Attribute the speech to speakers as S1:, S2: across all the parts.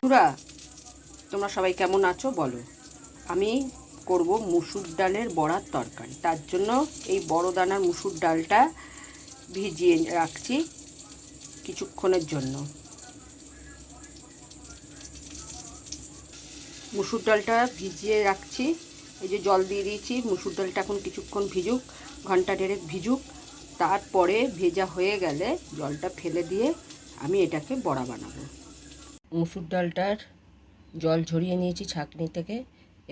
S1: বন্ধুরা, তোমরা সবাই কেমন আছো বলো। আমি করব মুসুর ডালের বড়ার তরকারি। তার জন্য এই বড় দানার মুসুর ডালটা ভিজিয়ে রাখছি কিছুক্ষণের জন্য। মুসুর ডালটা ভিজিয়ে রাখছি, এই যে জল দিয়ে দিয়েছি। মুসুর ডালটা এখন কিছুক্ষণ ভিজুক, ঘন্টা দেড়েক ভিজুক। তারপরে ভেজা হয়ে গেলে জলটা ফেলে দিয়ে আমি এটাকে বড়া বানাবো। মুসুর ডালটার জল ঝরিয়ে নিয়েছি ছাঁকনি থেকে।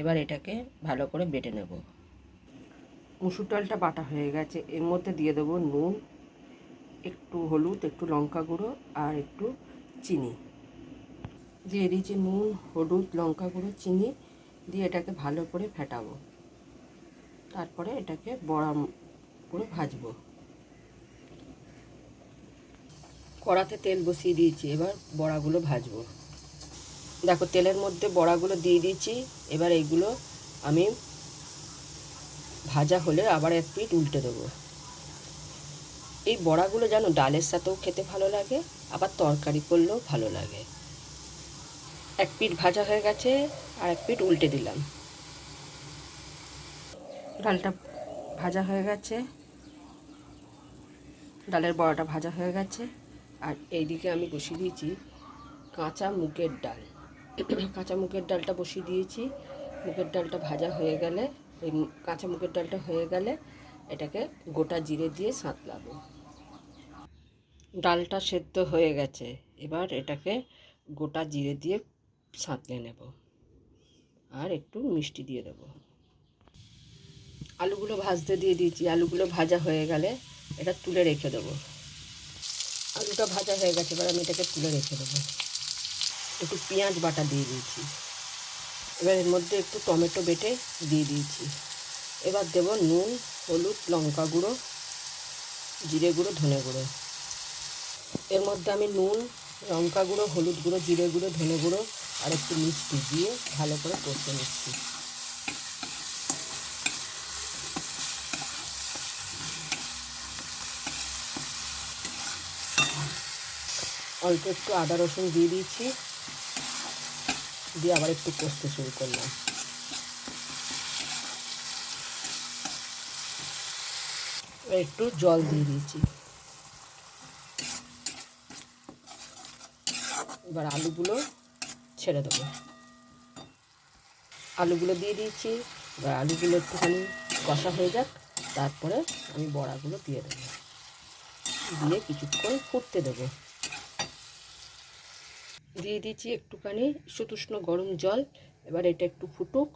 S1: এবার এটাকে ভালো করে বেটে নেব। মুসুর ডালটা বাটা হয়ে গেছে। এর মধ্যে দিয়ে দেবো নুন, একটু হলুদ, একটু লঙ্কা গুঁড়ো আর একটু চিনি দিয়ে দিয়েছি। নুন, হলুদ, লঙ্কা গুঁড়ো, চিনি দিয়ে এটাকে ভালো করে ফেটাবো। তারপরে এটাকে বড়া করে ভাজবো। কড়াতে তেল বসিয়ে দিয়েছি, এবার বড়াগুলো ভাজবো। দেখো, তেলের মধ্যে বড়াগুলো দিয়ে দিয়েছি। এবার এইগুলো আমি ভাজা হলে আবার এক পিঠ উল্টে দেবো। এই বড়াগুলো যেন ডালের সাথেও খেতে ভালো লাগে, আবার তরকারি করলেও ভালো লাগে। এক পিঠ ভাজা হয়ে গেছে, আর এক পিঠ উল্টে দিলাম। ডালটা ভাজা হয়ে গেছে, ডালের বড়াটা ভাজা হয়ে গেছে। আর এইদিকে আমি বসিয়ে দিয়েছি কাঁচা মুগের ডাল। কাঁচা মুগের ডালটা বসিয়ে দিয়েছি। মুগের ডালটা ভাজা হয়ে গেলে, এই কাঁচা মুগের ডালটা হয়ে গেলে এটাকে গোটা জিরে দিয়ে সাঁতলাবো। ডালটা সেদ্ধ হয়ে গেছে, এবার এটাকে গোটা জিরে দিয়ে সাঁতলে নেব আর একটু মিষ্টি দিয়ে দেবো। আলুগুলো ভাজতে দিয়ে দিয়েছি। আলুগুলো ভাজা হয়ে গেলে এটা তুলে রেখে দেবো। আলুটা ভাজা হয়ে গেছে, এবার আমি এটাকে তুলে রেখে দেবো। একটু পেঁয়াজ বাটা দিয়ে দিয়েছি। এবার এর মধ্যে একটু টমেটো বেটে দিয়ে দিয়েছি। এবার দেব নুন, হলুদ, লঙ্কা গুঁড়ো, জিরে গুঁড়ো, ধনে গুঁড়ো। এর মধ্যে আমি নুন, লঙ্কা গুঁড়ো, হলুদ গুঁড়ো, জিরে গুঁড়ো, ধনে গুঁড়ো আর একটু মিষ্টি দিয়ে ভালো করে কষে নিচ্ছি। অল্প একটু আদা রসুন দিয়ে দিয়েছি, দিয়ে আবার একটু কষতে শুরু করলাম। একটু জল দিয়ে দিয়েছি। এবার আলুগুলো ছেড়ে দেবো। আলুগুলো দিয়ে দিয়েছি। এবার আলুগুলো একটুখানি কষা হয়ে যাক, তারপরে আমি বড়াগুলো দিয়ে দেবো। দিয়ে কিছুক্ষণ ফুটতে দেবো। দিয়ে দিয়েছি একটুখানি সুতুষ্ণ গরম জল। এবার এটা একটু ফুটুক,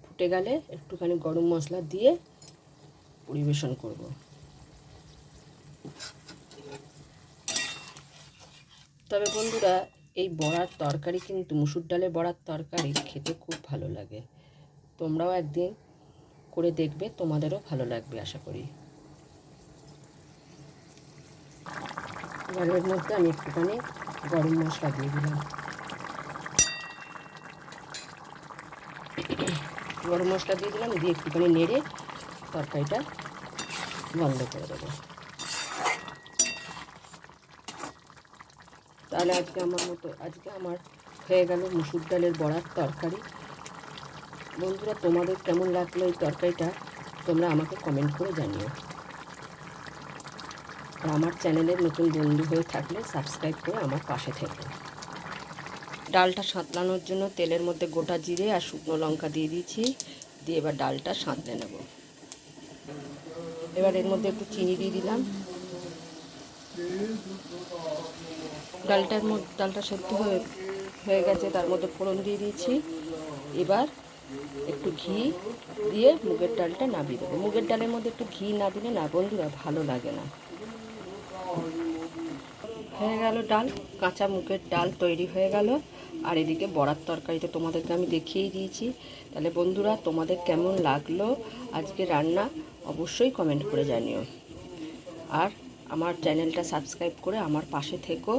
S1: ফুটে গেলে একটুখানি গরম মশলা দিয়ে পরিবেশন করব। তবে বন্ধুরা, এই বড়ার তরকারি কিন্তু মুসুর ডালের বড়ার তরকারি খেতে খুব ভালো লাগে। তোমরাও একদিন করে দেখবে, তোমাদেরও ভালো লাগবে আশা করি। এবার এর মধ্যে আমি একটুখানি গরম মশলা দিয়ে দিলাম। গরম মশলা দিয়ে দিলাম, দিয়ে একটুখানি নেড়ে তরকারিটা বন্ধ করে দেবো। তাহলে আজকে আমার হয়ে গেল মুসুর ডালের বড়ার তরকারি। বন্ধুরা, তোমাদের কেমন লাগলো এই তরকারিটা তোমরা আমাকে কমেন্ট করে জানিও। আর আমার চ্যানেলের নতুন বন্ধু হয়ে থাকলে সাবস্ক্রাইব করে আমার পাশে থেকো। ডালটা সাঁতলানোর জন্য তেলের মধ্যে গোটা জিরে আর শুকনো লঙ্কা দিয়ে দিয়েছি। দিয়ে এবার ডালটা সাঁতলে নেব। এবার এর মধ্যে একটু চিনি দিয়ে দিলাম। ডালটা সেদ্ধ হয়ে গেছে, তার মধ্যে ফোড়ন দিয়ে দিয়েছি। এবার একটু ঘি দিয়ে মুগের ডালটা নামিয়ে দেবো। মুগের ডালের মধ্যে একটু ঘি না দিলে না বন্ধুরা ভালো লাগে না। হয়ে গেল ডাল, কাঁচা মুগের ডাল তৈরি হয়ে গেল। আর এদিকে বড়ার তরকারিতে তোমাদেরকে আমি দেখিয়েই দিয়েছি। তাহলে বন্ধুরা, তোমাদের কেমন লাগলো আজকে রান্না অবশ্যই কমেন্ট করে জানিও। আর আমার চ্যানেলটা সাবস্ক্রাইব করে আমার পাশে থেকো।